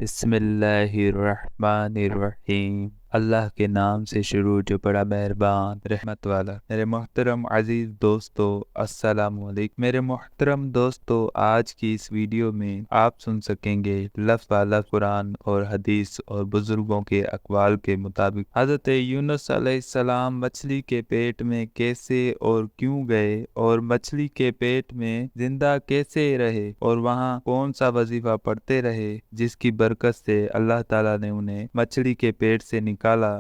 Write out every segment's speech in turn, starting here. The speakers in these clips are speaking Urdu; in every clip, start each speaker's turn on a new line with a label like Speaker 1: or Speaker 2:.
Speaker 1: بسم اللہ الرحمن الرحیم۔ اللہ کے نام سے شروع جو بڑا مہربان رحمت والا۔ میرے محترم عزیز دوستو، السلام علیکم۔ میرے محترم دوستو، آج کی اس ویڈیو میں آپ سن سکیں گے لفظ با لفظ قرآن اور حدیث اور بزرگوں کے اقوال کے مطابق حضرت یونس علیہ السلام مچھلی کے پیٹ میں کیسے اور کیوں گئے، اور مچھلی کے پیٹ میں زندہ کیسے رہے، اور وہاں کون سا وظیفہ پڑھتے رہے جس کی برکت سے اللہ تعالیٰ نے انہیں مچھلی کے پیٹ سے نکالا،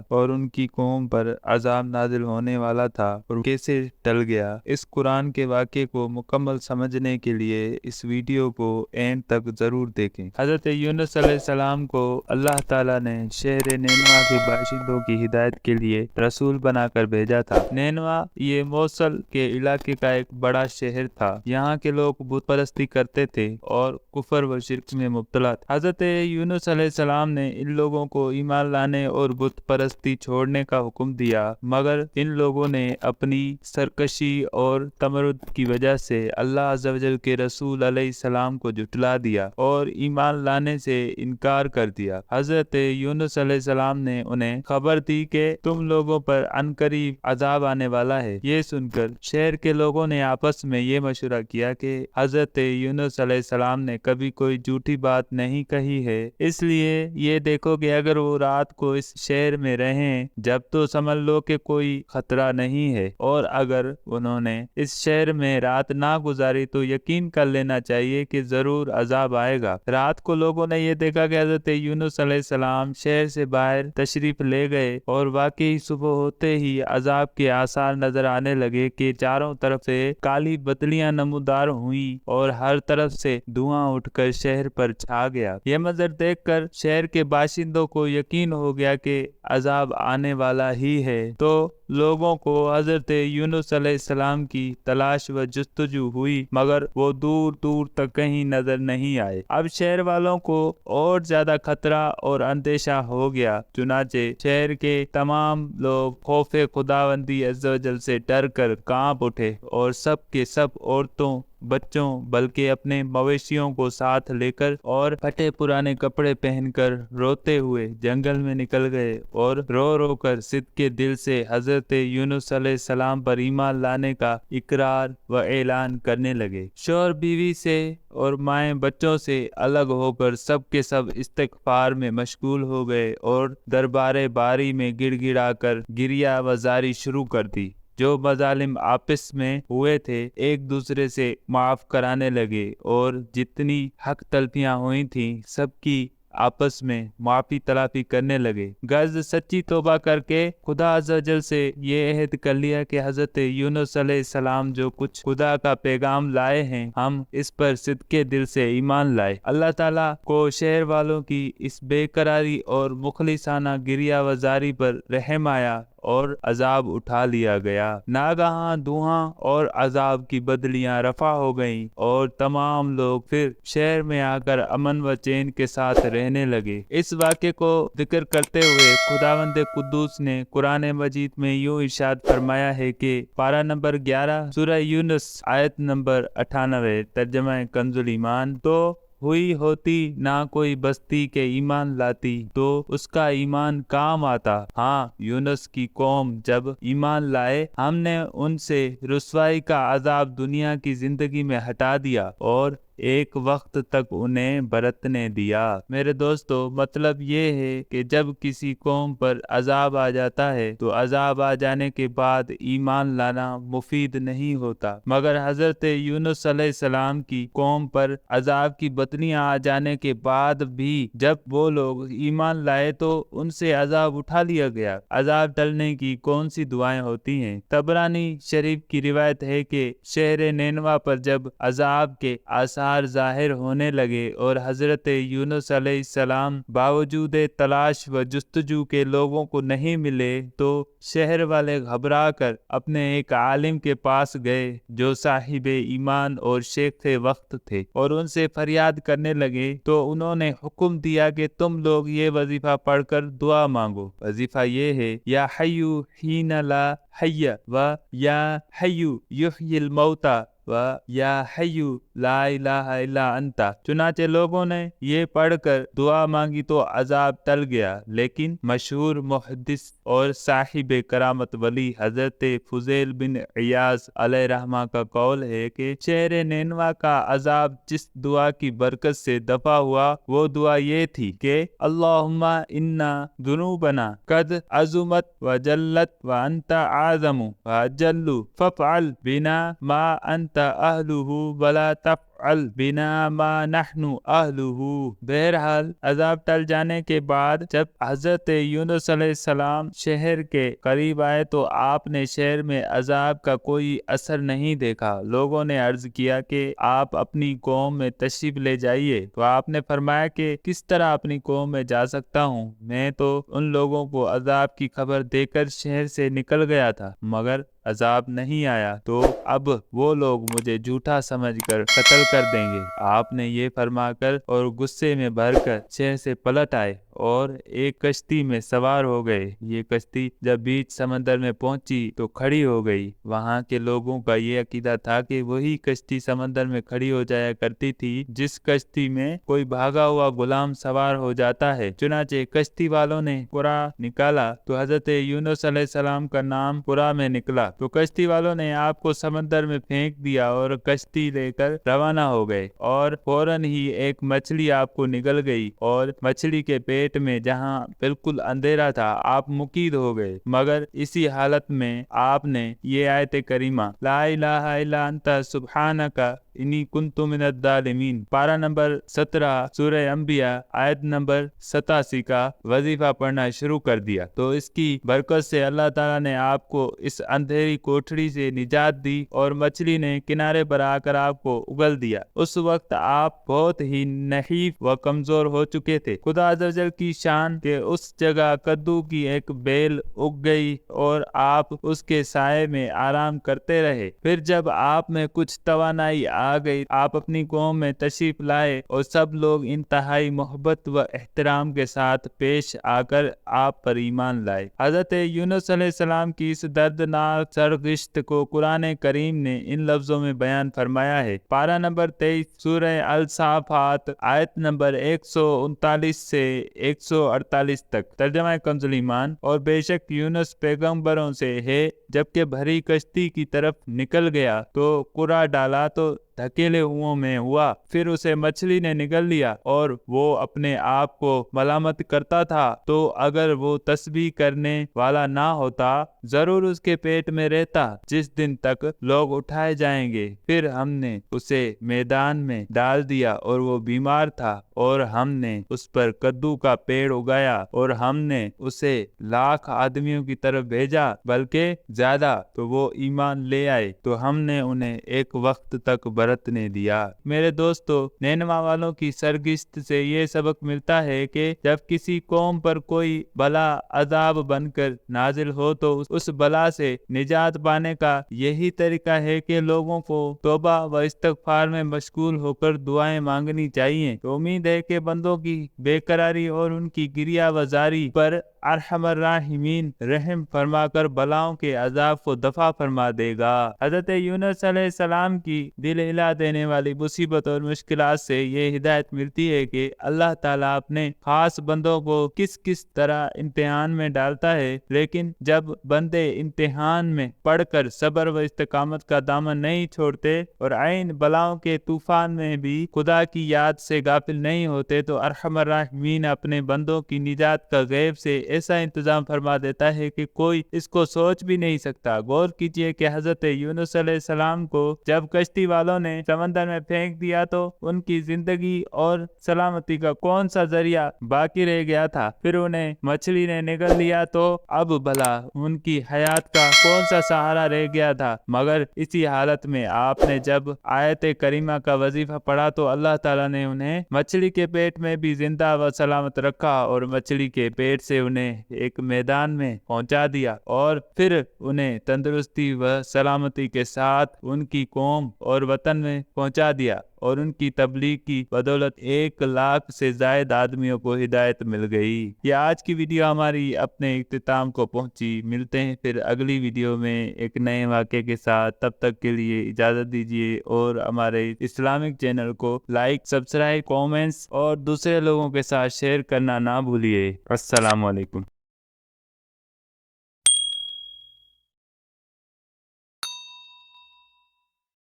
Speaker 1: اور ان کی قوم پر عذاب نازل ہونے والا تھا اور کیسے ٹل گیا۔ اس قرآن کے واقعے کو مکمل سمجھنے کے لیے اس ویڈیو کو اینڈ تک ضرور دیکھیں۔ حضرت یونس علیہ السلام کو اللہ تعالیٰ نے شہر نینوا کے باشندوں کی ہدایت کے لیے رسول بنا کر بھیجا تھا۔ نینوا یہ موصل کے علاقے کا ایک بڑا شہر تھا۔ یہاں کے لوگ بت پرستی کرتے تھے اور کفر و شرک میں مبتلا تھے۔ حضرت یونس علیہ السلام نے ان لوگوں کو ایمان لانے اور بت پرستی چھوڑنے کا حکم دیا، مگر ان لوگوں نے اپنی سرکشی اور تمرد کی وجہ سے اللہ عز و جل کے رسول علیہ السلام کو جھٹلا دیا اور ایمان لانے سے انکار کر دیا۔ حضرت یونس علیہ السلام نے انہیں خبر دی کہ تم لوگوں پر عنقریب عذاب آنے والا ہے۔ یہ سن کر شہر کے لوگوں نے آپس میں یہ مشورہ کیا کہ حضرت یونس علیہ السلام نے کبھی کوئی جھوٹی بات نہیں کہی ہے، اس لیے یہ دیکھو کہ اگر وہ رات کو اس شہر میں رہیں جب تو سمجھ لو کہ کوئی خطرہ نہیں ہے، اور اگر انہوں نے اس شہر میں رات نہ گزاری تو یقین کر لینا چاہیے کہ ضرور عذاب آئے گا۔ رات کو لوگوں نے یہ دیکھا کہ حضرت یونس علیہ السلام شہر سے باہر تشریف لے گئے، اور واقعی صبح ہوتے ہی عذاب کے آثار نظر آنے لگے کہ چاروں طرف سے کالی بدلیاں نمودار ہوئیں اور ہر طرف سے دھواں اٹھ کر شہر پر چھا گیا۔ یہ منظر دیکھ کر شہر کے باشندوں کو یقین ہو گیا کہ عذاب آنے والا ہی ہے، تو لوگوں کو حضرت یونس علیہ السلام کی تلاش و جستجو ہوئی، مگر وہ دور دور تک کہیں نظر نہیں آئے۔ اب شہر والوں کو اور زیادہ خطرہ اور اندیشہ ہو گیا، چنانچہ شہر کے تمام لوگ خوف خداوندی عز و جل سے ڈر کر کانپ اٹھے، اور سب کے سب عورتوں، بچوں، بلکہ اپنے مویشیوں کو ساتھ لے کر اور پھٹے پرانے کپڑے پہن کر روتے ہوئے جنگل میں نکل گئے، اور رو رو کر صدقے دل سے حضرت یونس علیہ السلام پر ایمان لانے کا اقرار و اعلان کرنے لگے۔ شوہر بیوی سے اور مائیں بچوں سے الگ ہو کر سب کے سب استغفار میں مشغول ہو گئے، اور دربار باری میں گڑ گڑا کر گریہ و زاری شروع کر دی۔ جو مظالم آپس میں ہوئے تھے ایک دوسرے سے معاف کرانے لگے، اور جتنی حق تلفیاں ہوئی تھیں سب کی آپس میں معافی تلافی کرنے لگے۔ غرض سچی توبہ کر کے خدا عز و جل سے یہ عہد کر لیا کہ حضرت یونس علیہ السلام جو کچھ خدا کا پیغام لائے ہیں ہم اس پر صدقے دل سے ایمان لائے۔ اللہ تعالیٰ کو شہر والوں کی اس بے قراری اور مخلصانہ گریہ و زاری پر رحم آیا اور عذاب اٹھا لیا گیا۔ ناگہاں دھواں اور عذاب کی بدلیاں رفع ہو گئیں، اور تمام لوگ پھر شہر میں آ کر امن و چین کے ساتھ رہنے لگے۔ اس واقعے کو ذکر کرتے ہوئے خداوند قدوس نے قرآن مجید میں یوں ارشاد فرمایا ہے کہ پارہ نمبر 11 سورہ یونس آیت نمبر 98، ترجمہ کنز ایمان، تو ہوئی ہوتی نہ کوئی بستی کے ایمان لاتی تو اس کا ایمان کام آتا۔ ہاں، یونس کی قوم جب ایمان لائے ہم نے ان سے رسوائی کا عذاب دنیا کی زندگی میں ہٹا دیا اور ایک وقت تک انہیں برتنے دیا۔ میرے دوستو، مطلب یہ ہے کہ جب کسی قوم پر عذاب آ جاتا ہے تو عذاب آ جانے کے بعد ایمان لانا مفید نہیں ہوتا، مگر حضرت یونس علیہ السلام کی قوم پر عذاب کی بدلیاں آ جانے کے بعد بھی جب وہ لوگ ایمان لائے تو ان سے عذاب اٹھا لیا گیا۔ عذاب ٹلنے کی کون سی دعائیں ہوتی ہیں؟ طبرانی شریف کی روایت ہے کہ شہر نینوا پر جب عذاب کے آثار ظاہر ہونے لگے اور حضرت یونس علیہ السلام باوجود تلاش و جستجو کے لوگوں کو نہیں ملے تو شہر والے گھبرا کر اپنے ایک عالم کے پاس گئے جو صاحب ایمان اور شیخ وقت تھے، اور ان سے فریاد کرنے لگے تو انہوں نے حکم دیا کہ تم لوگ یہ وظیفہ پڑھ کر دعا مانگو۔ وظیفہ یہ ہے: یا حیو حین لا حی و یا حیو یحیی الموتى و یا حیو لا الہ الا انت۔ چنانچہ لوگوں نے یہ پڑھ کر دعا مانگی تو عذاب ٹل گیا، لیکن مشہور محدث اور صاحب کرامت ولی حضرت فضیل بن عیاض علیہ رحمہ کا قول ہے کہ شہر نینوا کا عذاب جس دعا کی برکت سے دفع ہوا وہ دعا یہ تھی کہ اللہم انا ذنوبنا قد عظمت وجلت وانت اعظم واجل فافعل بنا ما انت اہلہ ولا تفعل بنا ما نحن اہلہ۔ بہرحال عذاب ٹل جانے کے بعد جب حضرت یونس علیہ السلام شہر کے قریب آئے تو آپ نے شہر میں عذاب کا کوئی اثر نہیں دیکھا۔ لوگوں نے عرض کیا کہ آپ اپنی قوم میں تشریف لے جائیے، تو آپ نے فرمایا کہ کس طرح اپنی قوم میں جا سکتا ہوں؟ میں تو ان لوگوں کو عذاب کی خبر دے کر شہر سے نکل گیا تھا، مگر عذاب نہیں آیا، تو اب وہ لوگ مجھے جھوٹا سمجھ کر قتل کر دیں گے۔ آپ نے یہ فرما کر اور غصے میں بھر کر شہر سے پلٹ آئے اور ایک کشتی میں سوار ہو گئے۔ یہ کشتی جب بیچ سمندر میں پہنچی تو کھڑی ہو گئی۔ وہاں کے لوگوں کا یہ عقیدہ تھا کہ وہی کشتی سمندر میں کھڑی ہو جایا کرتی تھی جس کشتی میں کوئی بھاگا ہوا غلام سوار ہو جاتا ہے۔ چنانچہ کشتی والوں نے قرآن نکالا تو حضرت یونس علیہ السلام کا نام قرآن میں نکلا، تو کشتی والوں نے آپ کو سمندر میں پھینک دیا اور کشتی لے کر روانہ ہو گئے، اور فوراً ہی ایک مچھلی آپ کو نگل گئی، اور مچھلی کے پیٹ میں جہاں بالکل اندھیرا تھا آپ مقید ہو گئے، مگر اسی حالت میں آپ نے یہ آیت کریمہ لا الہ الا انت سبحانک انی کنت من الظالمین پارہ نمبر 17 سورہ انبیاء آیت نمبر 87 کا وظیفہ پڑھنا شروع کر دیا۔ تو اس کی برکت سے اللہ تعالیٰ نے آپ کو اس اندھیری کوٹھڑی سے نجات دی اور مچھلی نے کنارے پر آ کر آپ کو اگل دیا۔ اس وقت آپ بہت ہی نحیف و کمزور ہو چکے تھے۔ خدا عز و جل کی شان کہ اس جگہ کدو کی ایک بیل اگ گئی اور آپ اس کے سائے میں آرام کرتے رہے۔ پھر جب آپ میں کچھ توانائی آ گئی آپ اپنی قوم میں تشریف لائے اور سب لوگ انتہائی محبت و احترام کے ساتھ پیش آ کر آپ پر ایمان لائے۔ حضرت یونس علیہ السلام کی اس دردناک سرگزشت کو قرآن کریم نے ان لفظوں میں بیان فرمایا ہے۔ پارہ نمبر 23 سورہ الصافات آیت نمبر 139 سے 148 تک۔ ترجمہ کنز ایمان: اور بے شک یونس پیغمبروں سے ہے، جبکہ بھری کشتی کی طرف نکل گیا تو قرع ڈالا تو دھکیلے ہوئوں میں ہوا، پھر اسے مچھلی نے نگل لیا، اور وہ اپنے آپ کو ملامت کرتا تھا، تو اگر وہ تسبیح کرنے والا نہ ہوتا ضرور اس کے پیٹ میں رہتا جس دن تک لوگ اٹھائے جائیں گے۔ پھر ہم نے اسے میدان میں ڈال دیا اور وہ بیمار تھا، اور ہم نے اس پر کدو کا پیڑ اگایا، اور ہم نے اسے 1,00,000 آدمیوں کی طرف بھیجا بلکہ زیادہ، تو وہ ایمان لے آئے تو ہم نے انہیں ایک وقت تک برتنے دیا۔ میرے دوستو، نینوا والوں کی سرگزشت سے یہ سبق ملتا ہے کہ جب کسی قوم پر کوئی بلا عذاب بن کر نازل ہو تو اس بلا سے نجات پانے کا یہی طریقہ ہے کہ لوگوں کو توبہ و استغفار میں مشغول ہو کر دعائیں مانگنی چاہیے۔ تو امید ہے کہ بندوں کی بے قراری اور ان کی گریہ وزاری پر ارحم الراحمین رحم فرما کر بلاؤں کے عذاب کو دفع فرما دے گا۔ حضرت یونس علیہ السلام کی دل ہلا دینے والی مصیبت اور مشکلات سے یہ ہدایت ملتی ہے کہ اللہ تعالیٰ اپنے خاص بندوں کو کس کس طرح امتحان میں ڈالتا ہے، لیکن جب بندے امتحان میں پڑھ کر صبر و استقامت کا دامن نہیں چھوڑتے اور عین بلاؤں کے طوفان میں بھی خدا کی یاد سے غافل نہیں ہوتے تو ارحم الراحمین اپنے بندوں کی نجات کا غیب سے ایسا انتظام فرما دیتا ہے کہ کوئی اس کو سوچ بھی نہیں سکتا۔ غور کیجئے کہ حضرت یونس علیہ السلام کو جب کشتی والوں نے سمندر میں پھینک دیا تو ان کی زندگی اور سلامتی کا کون سا ذریعہ باقی رہ گیا تھا؟ پھر انہیں مچھلی نے نگل لیا تو اب بھلا ان کی حیات کا کون سا سہارا رہ گیا تھا؟ مگر اسی حالت میں آپ نے جب آیت کریمہ کا وظیفہ پڑھا تو اللہ تعالیٰ نے انہیں مچھلی کے پیٹ میں بھی زندہ و سلامت رکھا اور مچھلی کے پیٹ سے انہیں ایک میدان میں پہنچا دیا، اور پھر انہیں تندرستی و سلامتی کے ساتھ ان کی قوم اور وطن وطن میں پہنچا دیا اور ان کی تبلیغ کی بدولت 1 لاکھ سے زائد آدمیوں کو ہدایت مل گئی۔ یہ آج کی ویڈیو ہماری اپنے اختتام کو پہنچی۔ ملتے ہیں پھر اگلی ویڈیو میں ایک نئے واقعے کے ساتھ۔ تب تک کے لیے اجازت دیجیے اور ہمارے اسلامک چینل کو لائک، سبسکرائب، کومنٹس اور دوسرے لوگوں کے ساتھ شیئر کرنا نہ بھولیے۔ السلام علیکم۔